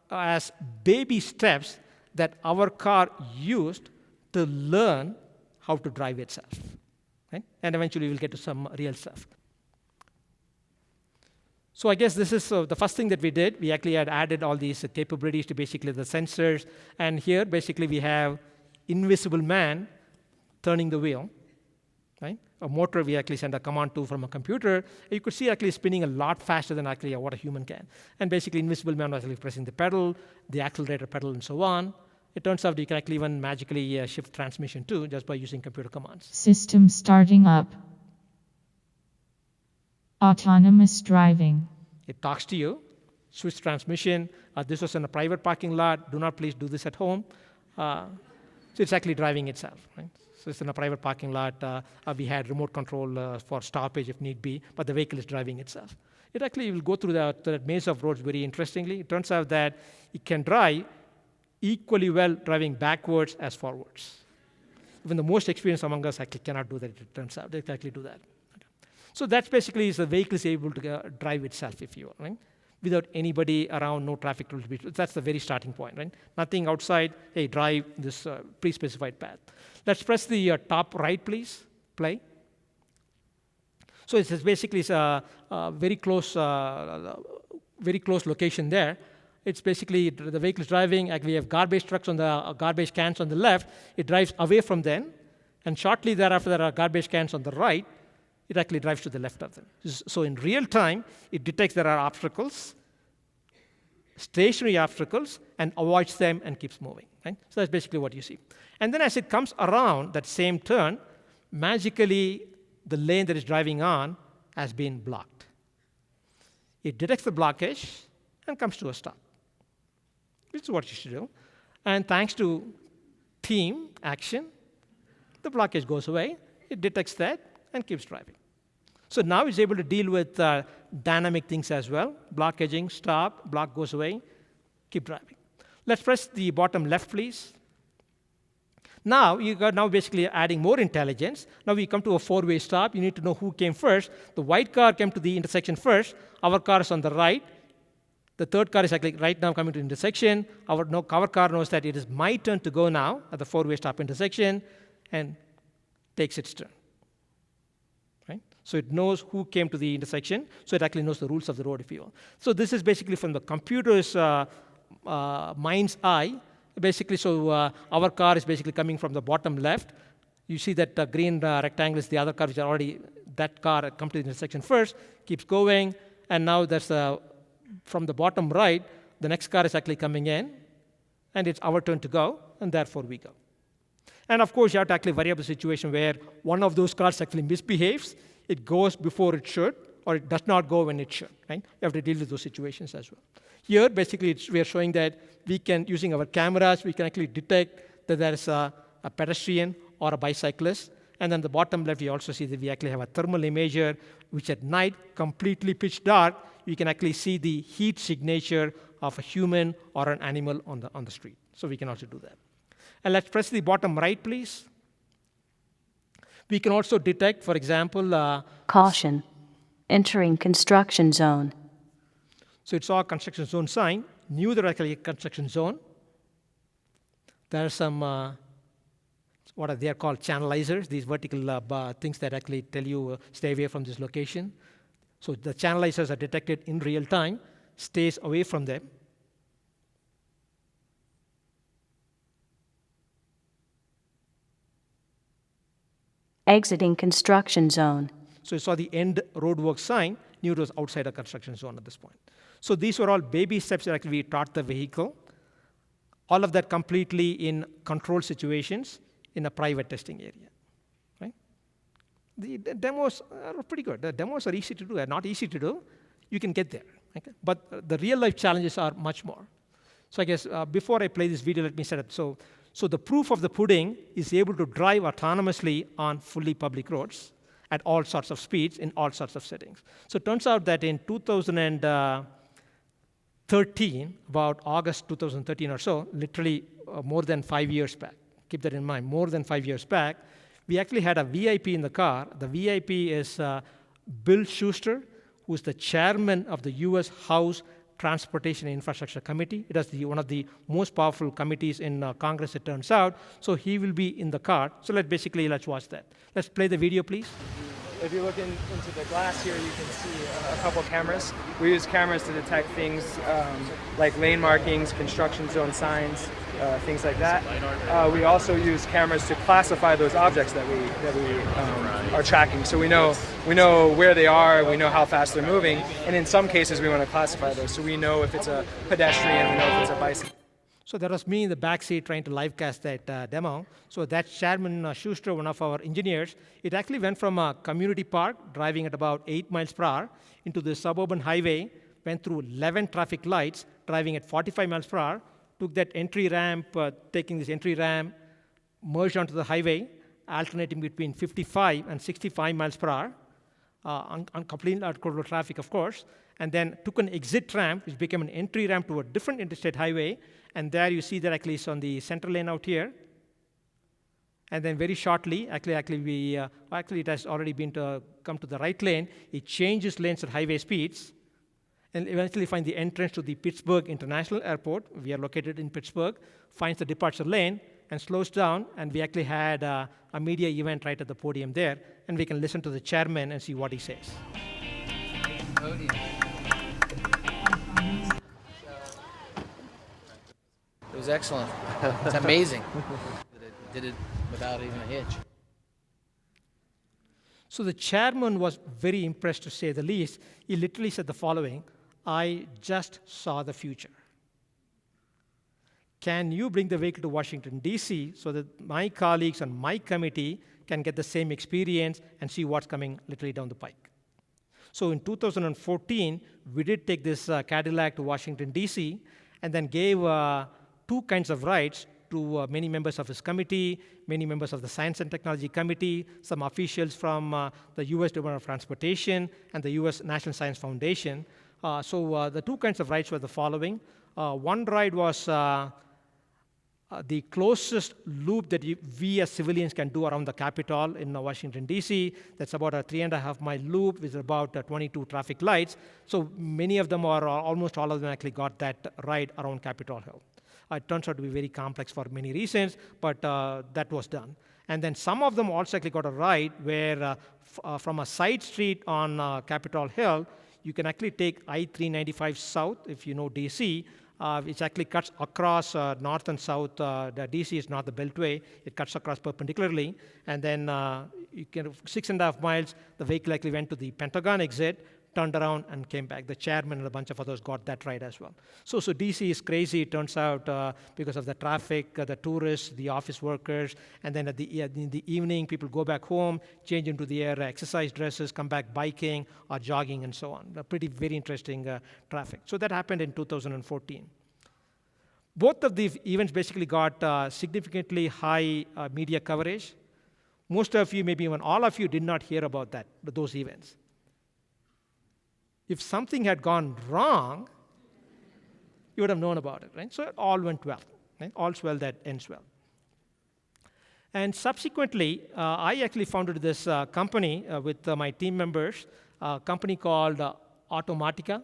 as baby steps that our car used to learn how to drive itself, right? And eventually we'll get to some real stuff. So I guess this is the first thing that we did. We actually had added all these capabilities to basically the sensors. And here, basically, we have invisible man turning the wheel, right? A motor we actually send a command to from a computer. You could see actually spinning a lot faster than actually what a human can. And basically, invisible man was actually pressing the pedal, the accelerator pedal, and so on. It turns out you can actually even magically shift transmission too, just by using computer commands. System starting up. Autonomous driving. It talks to you, switch transmission. This was in a private parking lot. Do not please do this at home. So it's actually driving itself, right? So it's in a private parking lot. We had remote control for stoppage if need be, but the vehicle is driving itself. It actually will go through the maze of roads very interestingly. It turns out that it can drive equally well driving backwards as forwards. Even the most experienced among us actually cannot do that, it turns out. They can actually do that. Okay. So that's basically is the vehicle is able to drive itself, if you will, right? Without anybody around, no traffic rules. That's the very starting point, right? Nothing outside, hey, drive this pre-specified path. Let's press the top right, please. Play. So it's basically a very close location there. It's basically the vehicle is driving. We have garbage trucks on the garbage cans on the left. It drives away from them, and shortly thereafter there are garbage cans on the right. It actually drives to the left of them. So in real time, it detects there are obstacles, stationary obstacles, and avoids them and keeps moving. Right? So that's basically what you see. And then as it comes around that same turn, magically the lane that it's driving on has been blocked. It detects the blockage and comes to a stop. This is what you should do. And thanks to team action, the blockage goes away. It detects that and keeps driving. So now it's able to deal with dynamic things as well. Block edging, stop, block goes away, keep driving. Let's press the bottom left, please. Now you got basically adding more intelligence. Now we come to a four-way stop. You need to know who came first. The white car came to the intersection first. Our car is on the right. The third car is actually right now coming to the intersection. Our car knows that it is my turn to go now at the four-way stop intersection and takes its turn. Right? So it knows who came to the intersection. So it actually knows the rules of the road, if you will. So this is basically from the computer's mind's eye. Basically, so our car is basically coming from the bottom left. You see that green rectangle is the other car, which are already, that car come to the intersection first, keeps going, and now there's from the bottom right, the next car is actually coming in, and it's our turn to go, and therefore we go. And of course, you have to actually vary up the situation where one of those cars actually misbehaves, it goes before it should, or it does not go when it should, right? You have to deal with those situations as well. Here, basically, we are showing that we can, using our cameras, we can actually detect that there is a pedestrian or a bicyclist. And then the bottom left, you also see that we actually have a thermal imager, which at night, completely pitch dark, you can actually see the heat signature of a human or an animal on the street. So we can also do that. And let's press the bottom right, please. We can also detect, for example, Caution. Entering construction zone. So it saw a construction zone sign, knew there was actually a construction zone. There are some, what they are called channelizers, these vertical things that actually tell you stay away from this location. So the channelizers are detected in real time, stays away from them. Exiting construction zone. So it saw the end roadwork sign, knew it was outside a construction zone at this point. So these were all baby steps that actually we taught the vehicle. All of that completely in controlled situations in a private testing area. Right? The demos are pretty good. The demos are easy to do. They're not easy to do. You can get there. Okay? But the real life challenges are much more. So I guess before I play this video, let me set up. So the proof of the pudding is able to drive autonomously on fully public roads at all sorts of speeds in all sorts of settings. So it turns out that in 2013, about August 2013 or so, literally more than 5 years back, keep that in mind, more than 5 years back, we actually had a VIP in the car. The VIP is Bill Schuster, who's the chairman of the U.S. House Transportation and Infrastructure Committee. It is one of the most powerful committees in Congress, it turns out. So he will be in the car. So let's watch that. Let's play the video, please. If you look into the glass here, you can see a couple cameras. We use cameras to detect things like lane markings, construction zone signs, things like that. We also use cameras to classify those objects that we are tracking. So we know where they are, we know how fast they're moving, and in some cases we want to classify those. So we know if it's a pedestrian, we know if it's a bicycle. So that was me in the back seat trying to live cast that demo. So that Chairman Schuster, one of our engineers, it actually went from a community park driving at about 8 miles per hour into the suburban highway, went through 11 traffic lights driving at 45 miles per hour, took that entry ramp, taking this entry ramp, merged onto the highway, alternating between 55 and 65 miles per hour, completely uncontrolled traffic, of course, and then took an exit ramp, which became an entry ramp to a different interstate highway, and there you see that actually it's on the center lane out here. And then very shortly, actually it has already been come to the right lane. It changes lanes at highway speeds, and eventually find the entrance to the Pittsburgh International Airport. We are located in Pittsburgh, finds the departure lane, and slows down, and we actually had a media event right at the podium there, and we can listen to the chairman and see what he says. It was excellent. It's amazing. Did it without even a hitch. So the chairman was very impressed, to say the least. He literally said the following: "I just saw the future. Can you bring the vehicle to Washington, D.C., so that my colleagues and my committee can get the same experience and see what's coming literally down the pike?" So in 2014, we did take this Cadillac to Washington, D.C., and then gave 2 kinds of rides to many members of his committee, many members of the Science and Technology Committee, some officials from the U.S. Department of Transportation and the U.S. National Science Foundation. So the 2 kinds of rides were the following. One ride was the closest loop that we as civilians can do around the Capitol in Washington, D.C. That's about a 3.5-mile loop with about 22 traffic lights. So many of them, or almost all of them, actually got that ride around Capitol Hill. It turns out to be very complex for many reasons, but that was done. And then some of them also actually got a ride where from a side street on Capitol Hill, you can actually take I-395 south, if you know D.C., which actually cuts across north and south. The D.C. is not the Beltway. It cuts across perpendicularly. And then you can 6.5 miles, the vehicle actually went to the Pentagon exit, turned around, and came back. The chairman and a bunch of others got that ride as well. So D.C. is crazy, it turns out, because of the traffic, the tourists, the office workers, and then in the evening, people go back home, change into their exercise dresses, come back biking or jogging, and so on. Very interesting traffic. So that happened in 2014. Both of these events basically got significantly high media coverage. Most of you, maybe even all of you, did not hear about those events. If something had gone wrong, you would have known about it, right? So it all went well. Right? All's well that ends well. And subsequently, I actually founded this company with my team members, a company called Automatica,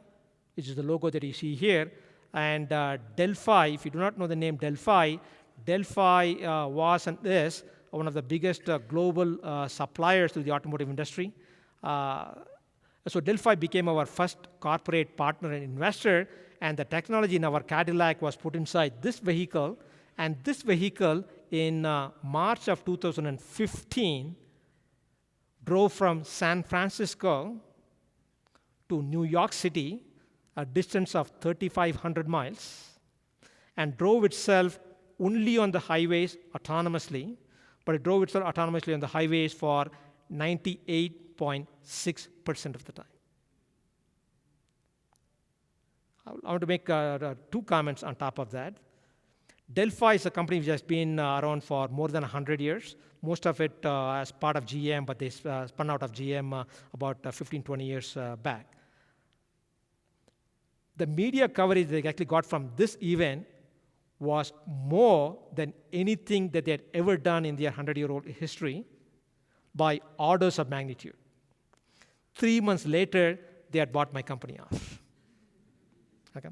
which is the logo that you see here. And Delphi, if you do not know the name Delphi was and is one of the biggest global suppliers to the automotive industry. So Delphi became our first corporate partner and investor, and the technology in our Cadillac was put inside this vehicle, and this vehicle in March of 2015 drove from San Francisco to New York City, a distance of 3,500 miles, and drove itself only on the highways autonomously, but it drove itself autonomously on the highways for 98.6% of the time. I want to make 2 comments on top of that. Delphi is a company which has been around for more than 100 years, most of it as part of GM, but they spun out of GM about 15, 20 years back. The media coverage they actually got from this event was more than anything that they had ever done in their 100-year-old history by orders of magnitude. 3 months later, they had bought my company off. Okay?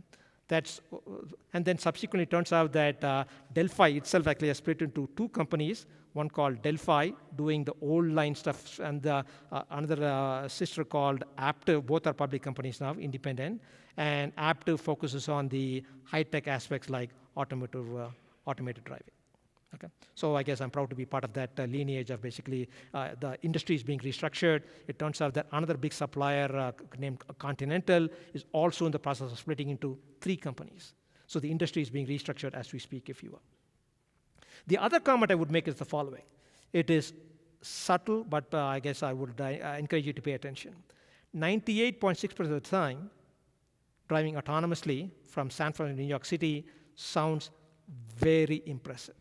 And then subsequently, it turns out that Delphi itself actually has split into 2 companies, one called Delphi, doing the old line stuff, and another sister called Aptiv. Both are public companies now, independent. And Aptiv focuses on the high-tech aspects like automated driving. Okay. So I guess I'm proud to be part of that lineage of basically the industry is being restructured. It turns out that another big supplier named Continental is also in the process of splitting into 3 companies. So the industry is being restructured as we speak, if you will. The other comment I would make is the following. It is subtle, but I guess I would encourage you to pay attention. 98.6% of the time, driving autonomously from San Francisco to New York City sounds very impressive.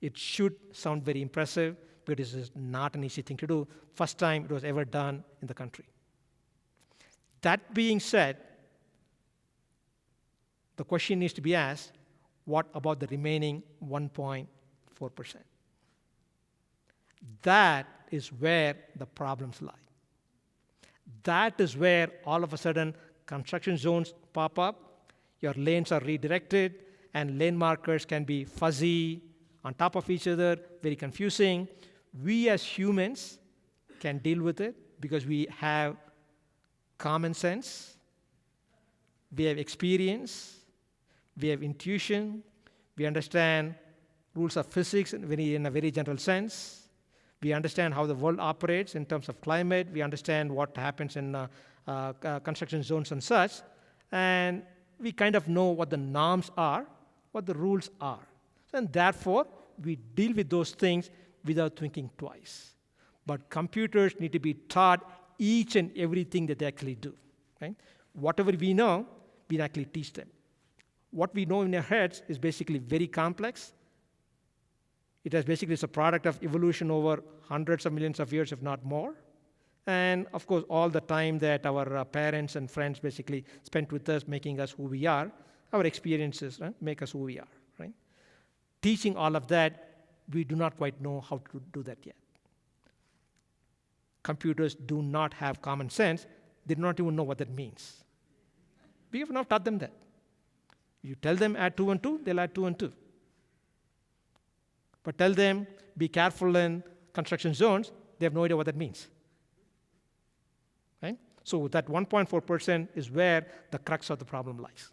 It should sound very impressive, but it is not an easy thing to do. First time it was ever done in the country. That being said, the question needs to be asked, what about the remaining 1.4%? That is where the problems lie. That is where all of a sudden construction zones pop up, your lanes are redirected, and lane markers can be fuzzy, on top of each other, very confusing. We as humans can deal with it because we have common sense, we have experience, we have intuition, we understand rules of physics in a very general sense. We understand how the world operates in terms of climate. We understand what happens in construction zones and such. And we kind of know what the norms are, what the rules are. And therefore, we deal with those things without thinking twice. But computers need to be taught each and everything that they actually do. Right? Whatever we know, we actually teach them. What we know in our heads is basically very complex. It has basically is a product of evolution over hundreds of millions of years, if not more. And of course, all the time that our parents and friends basically spent with us, making us who we are, our experiences make us who we are. Right? Teaching all of that, we do not quite know how to do that yet. Computers do not have common sense. They do not even know what that means. We have not taught them that. You tell them add 2 and 2, they'll add 2 and 2. But tell them be careful in construction zones, they have no idea what that means. Right? So that 1.4% is where the crux of the problem lies.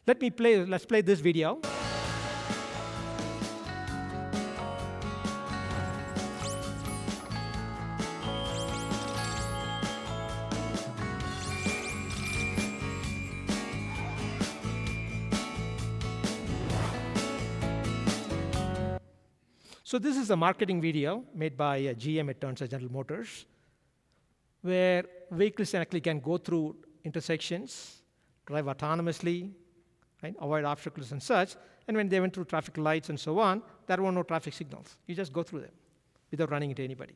Let's play this video. So this is a marketing video made by GM, it turns out General Motors, where vehicles actually can go through intersections, drive autonomously, right, avoid obstacles and such, and when they went through traffic lights and so on, there were no traffic signals. You just go through them without running into anybody.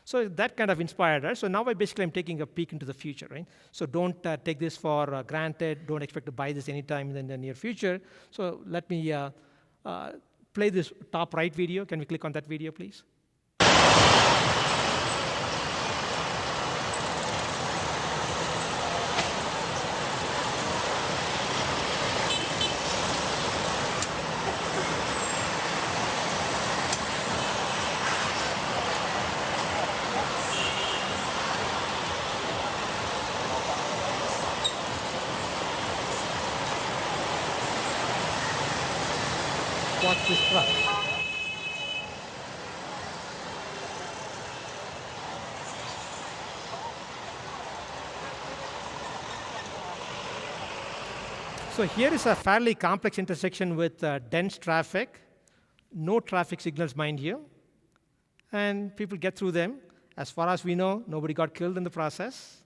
So that kind of inspired us. So now I'm taking a peek into the future, right? So don't take this for granted. Don't expect to buy this anytime in the near future. So let me play this top right video. Can we click on that video, please? Watch this truck. So here is a fairly complex intersection with dense traffic, no traffic signals, mind you, and people get through them. As far as we know, nobody got killed in the process,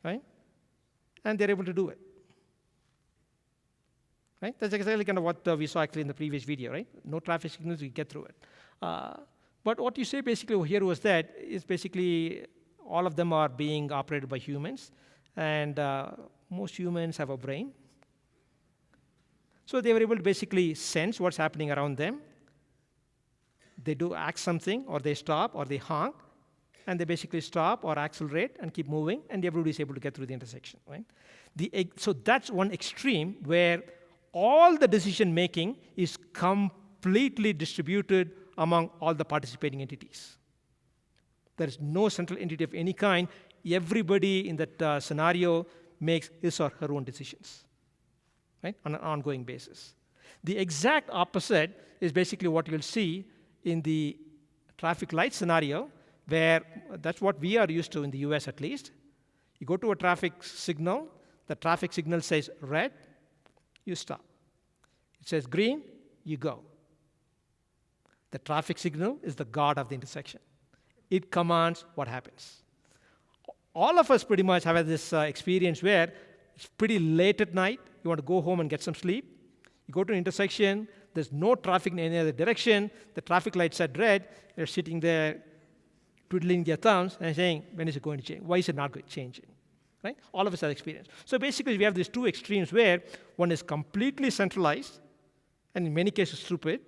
right? And they're able to do it. Right? That's exactly kind of what we saw actually in the previous video, right? No traffic signals, we get through it. But what you say basically here was that is basically all of them are being operated by humans, and most humans have a brain. So they were able to basically sense what's happening around them. They do act something, or they stop, or they honk, and they basically stop or accelerate and keep moving, and everybody is able to get through the intersection, right? So that's one extreme where all the decision making is completely distributed among all the participating entities. There is no central entity of any kind. Everybody in that scenario makes his or her own decisions, right, on an ongoing basis. The exact opposite is basically what you'll see in the traffic light scenario, where that's what we are used to in the US at least. You go to a traffic signal, The traffic signal says red, you stop. It says green, you go. The traffic signal is the god of the intersection. It commands what happens. All of us pretty much have had this experience where it's pretty late at night, you want to go home and get some sleep. You go to an intersection, there's no traffic in any other direction, the traffic light said red, you're sitting there twiddling your thumbs and saying, when is it going to change? Why is it not changing? Right? All of us have experience. So basically, we have these two extremes where one is completely centralized, and in many cases stupid,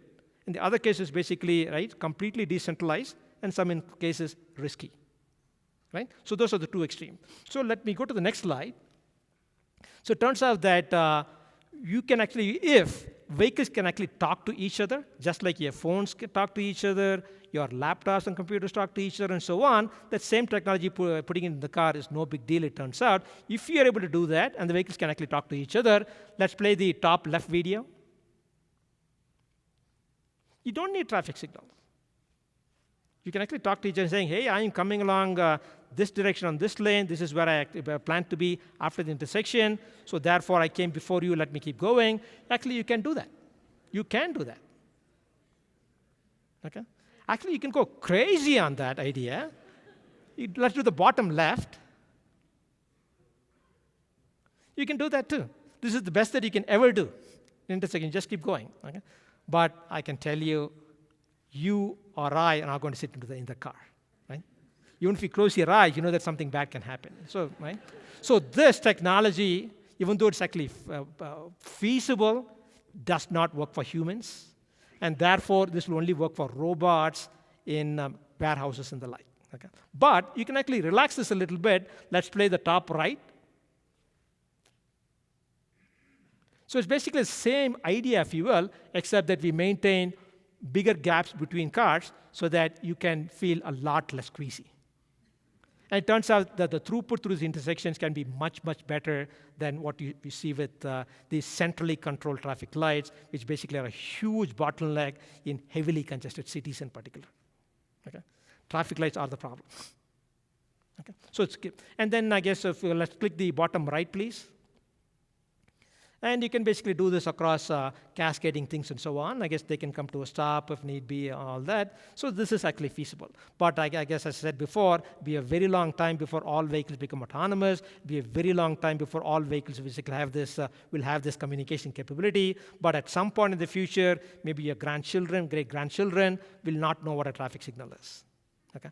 and the other case is basically right, completely decentralized, and some in cases risky. Right? So those are the two extremes. So let me go to the next slide. So it turns out that you can actually, if vehicles can actually talk to each other, just like your phones can talk to each other, your laptops and computers talk to each other, and so on, that same technology putting it in the car is no big deal, it turns out. If you're able to do that, and the vehicles can actually talk to each other, let's play the top left video. You don't need traffic signals. You can actually talk to each other saying, hey, I'm coming along this direction on this lane. This is where I plan to be after the intersection. So therefore, I came before you. Let me keep going. Actually, you can do that. You can do that. Okay? Actually, you can go crazy on that idea. Let's do the bottom left. You can do that too. This is the best that you can ever do. Intersection, just keep going. Okay? But I can tell you, you or I are not going to sit in the car, right? Even if you close your eyes, you know that something bad can happen. So, right? So this technology, even though it's actually feasible, does not work for humans, and therefore this will only work for robots in warehouses and the like. Okay? But you can actually relax this a little bit. Let's play the top right. So it's basically the same idea, if you will, except that we maintain bigger gaps between cars so that you can feel a lot less squeezy. And it turns out that the throughput through these intersections can be much, much better than what you see with these centrally controlled traffic lights, which basically are a huge bottleneck in heavily congested cities in particular. Okay? Traffic lights are the problem. Okay? So it's good. And then I guess if let's click the bottom right, please. And you can basically do this across cascading things and so on. I guess they can come to a stop if need be, all that. So this is actually feasible. But I guess, as I said before, be a very long time before all vehicles become autonomous. Be a very long time before all vehicles basically have this, will have this communication capability. But at some point in the future, maybe your grandchildren, great-grandchildren will not know what a traffic signal is. Okay?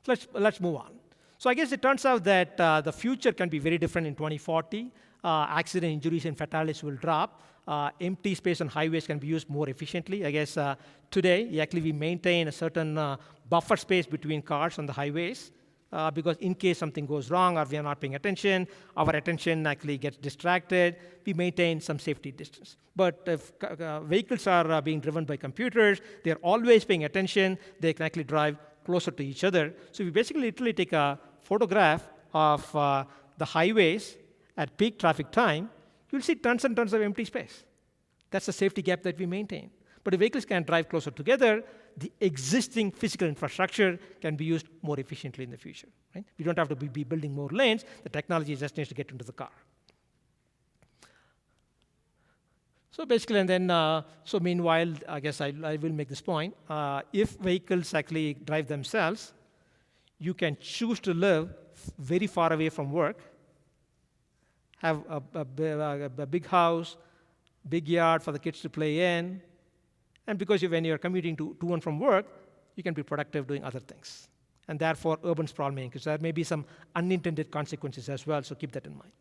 So let's move on. So I guess it turns out that the future can be very different in 2040. Accident injuries and fatalities will drop. Empty space on highways can be used more efficiently. I guess today, actually, we maintain a certain buffer space between cars on the highways because in case something goes wrong or we are not paying attention, our attention actually gets distracted, we maintain some safety distance. But if vehicles are being driven by computers, they're always paying attention, they can actually drive closer to each other. So we basically literally take a photograph of the highways at peak traffic time, you'll see tons and tons of empty space. That's the safety gap that we maintain. But if vehicles can drive closer together, the existing physical infrastructure can be used more efficiently in the future. Right? We don't have to be building more lanes. The technology just needs to get into the car. So basically, and then, so meanwhile, I guess I will make this point. If vehicles actually drive themselves, you can choose to live very far away from work, have a big house, big yard for the kids to play in, and because when you're commuting to and from work, you can be productive doing other things. And therefore, urban sprawl may increase. There may be some unintended consequences as well, so keep that in mind.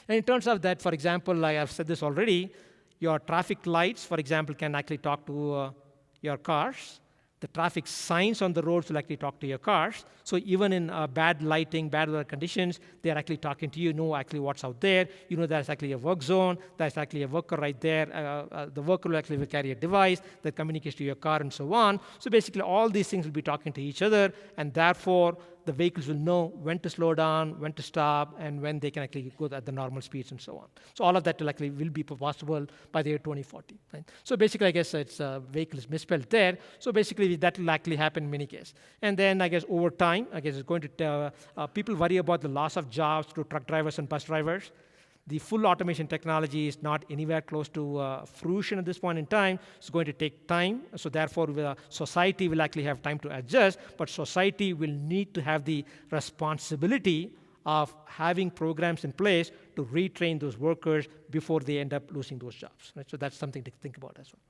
And it turns out that, for example, like I've said this already, your traffic lights, for example, can actually talk to your cars. The traffic signs on the roads will actually talk to your cars. So even in bad lighting, bad weather conditions, they're actually talking to you, know actually what's out there. You know there's actually a work zone, there's actually a worker right there. The worker will actually carry a device that communicates to your car and so on. So basically all these things will be talking to each other, and therefore the vehicles will know when to slow down, when to stop, and when they can actually go at the normal speeds and so on. So all of that will be possible by the year 2040. Right? So basically, I guess it's vehicle is misspelled there. So basically, that will actually happen in many cases. And then I guess over time, I guess it's going to people worry about the loss of jobs to truck drivers and bus drivers. The full automation technology is not anywhere close to fruition at this point in time. It's going to take time. So therefore, society will actually have time to adjust, but society will need to have the responsibility of having programs in place to retrain those workers before they end up losing those jobs. Right? So that's something to think about as well.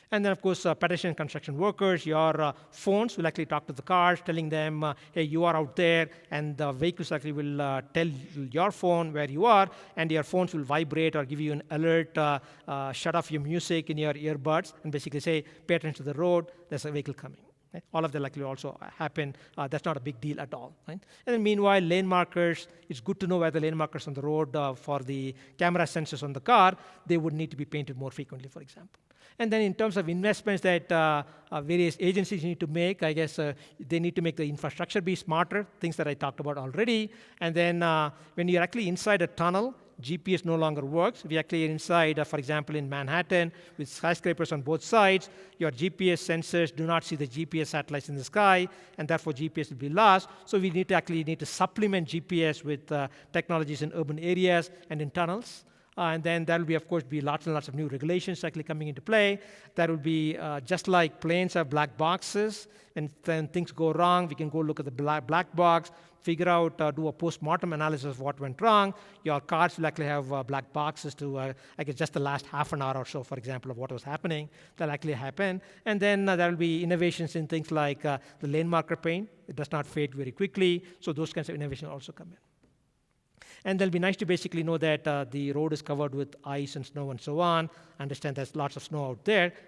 And then, of course, pedestrian construction workers, your phones will actually talk to the cars, telling them, hey, you are out there, and the vehicles actually will tell your phone where you are, and your phones will vibrate or give you an alert, shut off your music in your earbuds, and basically say, pay attention to the road, there's a vehicle coming. Right? All of that likely also happen. That's not a big deal at all. Right? And then meanwhile, lane markers, it's good to know where the lane markers on the road for the camera sensors on the car, they would need to be painted more frequently, for example. And then in terms of investments that various agencies need to make, I guess they need to make the infrastructure be smarter, things that I talked about already. And then when you're actually inside a tunnel, GPS no longer works. If you're actually inside, for example, in Manhattan with skyscrapers on both sides, your GPS sensors do not see the GPS satellites in the sky, and therefore GPS will be lost. So we need to supplement GPS with technologies in urban areas and in tunnels. And then there will be, of course, lots and lots of new regulations actually coming into play. That will be just like planes have black boxes, and then things go wrong, we can go look at the black box, figure out, do a post-mortem analysis of what went wrong. Your cars will actually have black boxes to, I guess, just the last half an hour or so, for example, of what was happening. That'll actually happen. And then there will be innovations in things like the lane marker paint. It does not fade very quickly, so those kinds of innovations also come in. And it'll be nice to basically know that the road is covered with ice and snow and so on. I understand there's lots of snow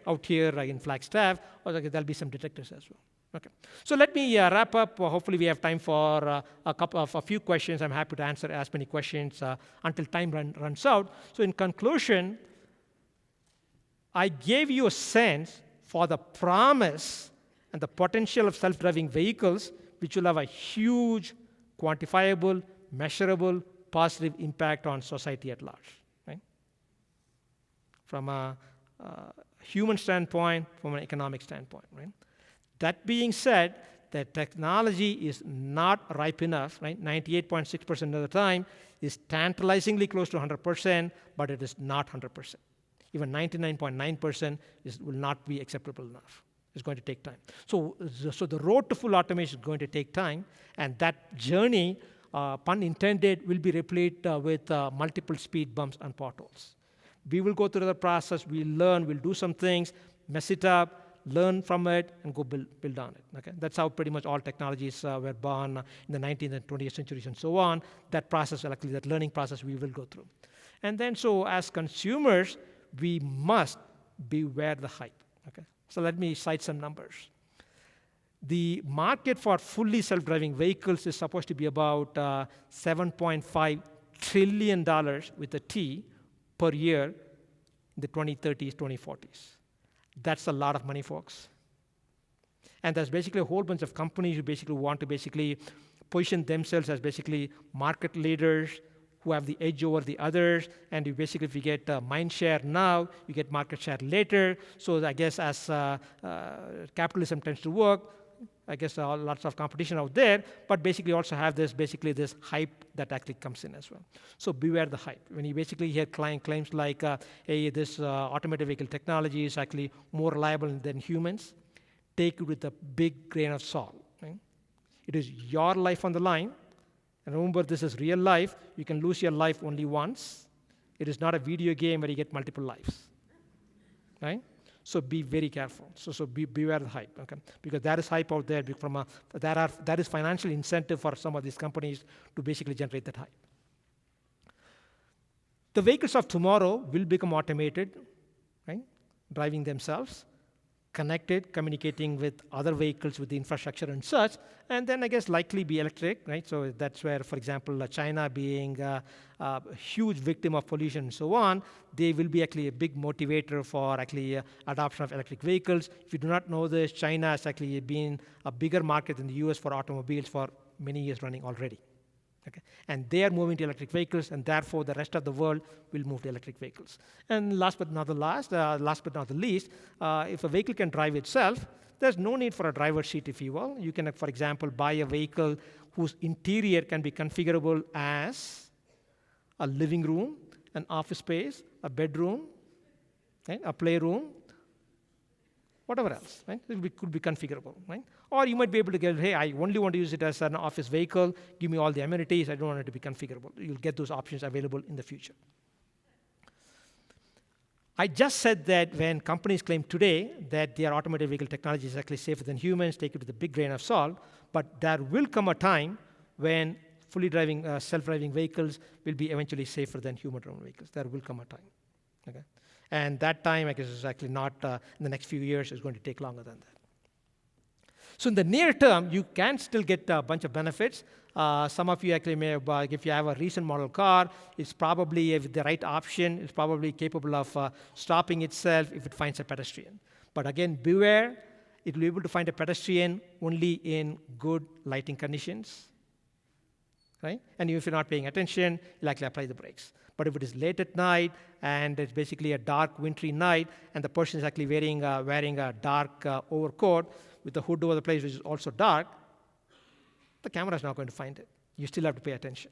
out here in Flagstaff, or there'll be some detectors as well. Okay, so let me wrap up. Hopefully we have time for a few questions. I'm happy to answer as many questions until time runs out. So in conclusion, I gave you a sense for the promise and the potential of self-driving vehicles, which will have a huge, quantifiable, measurable, positive impact on society at large, right? From a human standpoint, from an economic standpoint, right? That being said, the technology is not ripe enough, right? 98.6% of the time is tantalizingly close to 100%, but it is not 100%. Even 99.9% will not be acceptable enough. It's going to take time. So the road to full automation is going to take time, and that journey, pun intended, will be replete with multiple speed bumps and potholes. We will go through the process, we'll learn, we'll do some things, mess it up, learn from it, and go build on it. Okay? That's how pretty much all technologies were born in the 19th and 20th centuries and so on. That process, actually, that learning process we will go through. And then so as consumers, we must beware the hype. Okay? So let me cite some numbers. The market for fully self-driving vehicles is supposed to be about $7.5 trillion with a T per year in the 2030s, 2040s. That's a lot of money, folks. And there's basically a whole bunch of companies who basically want to position themselves as basically market leaders who have the edge over the others. And you basically, if you get mind share now, you get market share later. So I guess as capitalism tends to work, I guess lots of competition out there, but basically also have this hype that actually comes in as well. So beware the hype. When you basically hear claims like, hey, this automotive vehicle technology is actually more reliable than humans, take it with a big grain of salt. Right? It is your life on the line. And remember, this is real life. You can lose your life only once. It is not a video game where you get multiple lives. Right? So be very careful. So beware the hype, okay? Because there is hype out there. That is financial incentive for some of these companies to basically generate that hype. The vehicles of tomorrow will become automated, right? Driving themselves. connected, communicating with other vehicles with the infrastructure and such, and then I guess likely be electric, right? So that's where, for example, China being a huge victim of pollution and so on, they will be actually a big motivator for actually adoption of electric vehicles. If you do not know this, China has actually been a bigger market than the US for automobiles for many years running already. Okay. And they are moving to electric vehicles, and therefore the rest of the world will move to electric vehicles. And last but not the least, if a vehicle can drive itself, there's no need for a driver's seat, if you will. You can, for example, buy a vehicle whose interior can be configurable as a living room, an office space, a bedroom, right, a playroom, whatever else, right? It could be configurable, right? Or you might be able to get, hey, I only want to use it as an office vehicle. Give me all the amenities. I don't want it to be configurable. You'll get those options available in the future. I just said that when companies claim today that their automotive vehicle technology is actually safer than humans, take it with a big grain of salt, but there will come a time when fully driving, self-driving vehicles will be eventually safer than human-driven vehicles. There will come a time, okay? And that time, I guess, is actually not in the next few years. It's going to take longer than that. So in the near term, you can still get a bunch of benefits. Some of you actually may, if you have a recent model car, it's probably, with the right option, it's probably capable of stopping itself if it finds a pedestrian. But again, beware, it will be able to find a pedestrian only in good lighting conditions, right? And if you're not paying attention, you likely apply the brakes. But if it is late at night and it's basically a dark, wintry night, and the person is actually wearing a dark overcoat with the hood over the place, which is also dark, the camera is not going to find it. You still have to pay attention.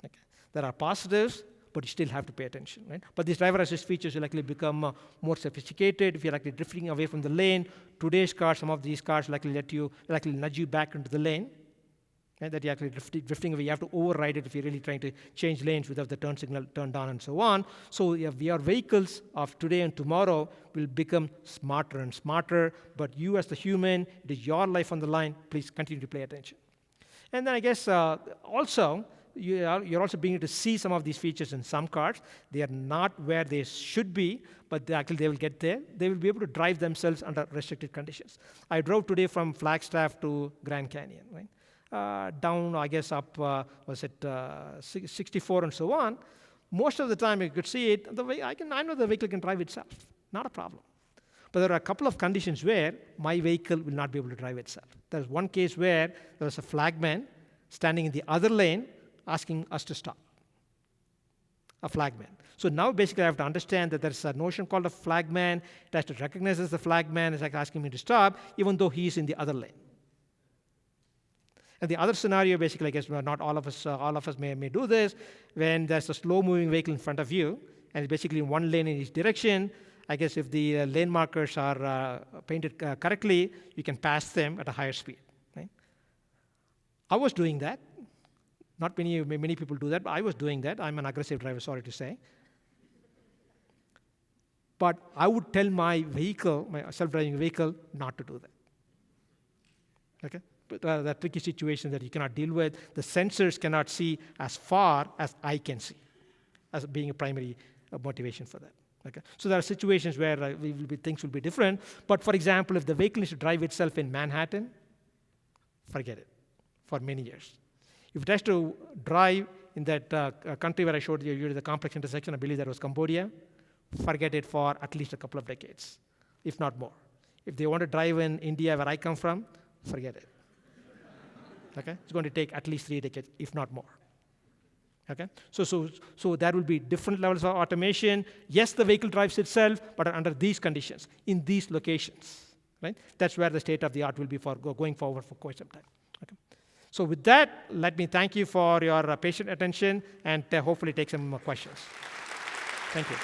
Okay. There are positives, but you still have to pay attention, right? But these driver assist features will actually become more sophisticated. If you're actually drifting away from the lane, today's cars, some of these cars will actually nudge you back into the lane. Right, that you're actually drifting away. You have to override it if you're really trying to change lanes without the turn signal turned on and so on. So your vehicles of today and tomorrow will become smarter and smarter, but you as the human, it is your life on the line. Please continue to pay attention. And then I guess also, you're also beginning to see some of these features in some cars. They are not where they should be, but they will get there. They will be able to drive themselves under restricted conditions. I drove today from Flagstaff to Grand Canyon, right? Down, I guess, up, 64 and so on. Most of the time, you could see it. I know the vehicle can drive itself. Not a problem. But there are a couple of conditions where my vehicle will not be able to drive itself. There's one case where there was a flagman standing in the other lane asking us to stop. A flagman. So now basically I have to understand that there's a notion called a flagman. It has to recognize as the flagman. It's like asking me to stop, even though he's in the other lane. And the other scenario, basically, I guess not all of us may do this, when there's a slow-moving vehicle in front of you, and it's basically in one lane in each direction. I guess if the lane markers are painted correctly, you can pass them at a higher speed. Right? I was doing that. Not many people do that, but I was doing that. I'm an aggressive driver, sorry to say. But I would tell my vehicle, my self-driving vehicle, not to do that. Okay? That tricky situation that you cannot deal with. The sensors cannot see as far as I can see, as being a primary motivation for that. Okay? So there are situations where things will be different. But for example, if the vehicle needs to drive itself in Manhattan, forget it for many years. If it has to drive in that country where I showed you the complex intersection, I believe that was Cambodia, forget it for at least a couple of decades, if not more. If they want to drive in India, where I come from, forget it. Okay? It's going to take at least 3 decades, if not more. Okay? So there will be different levels of automation. Yes, the vehicle drives itself, but under these conditions, in these locations. Right? That's where the state of the art will be for going forward for quite some time. Okay? So with that, let me thank you for your patient attention and hopefully take some more questions. Thank you.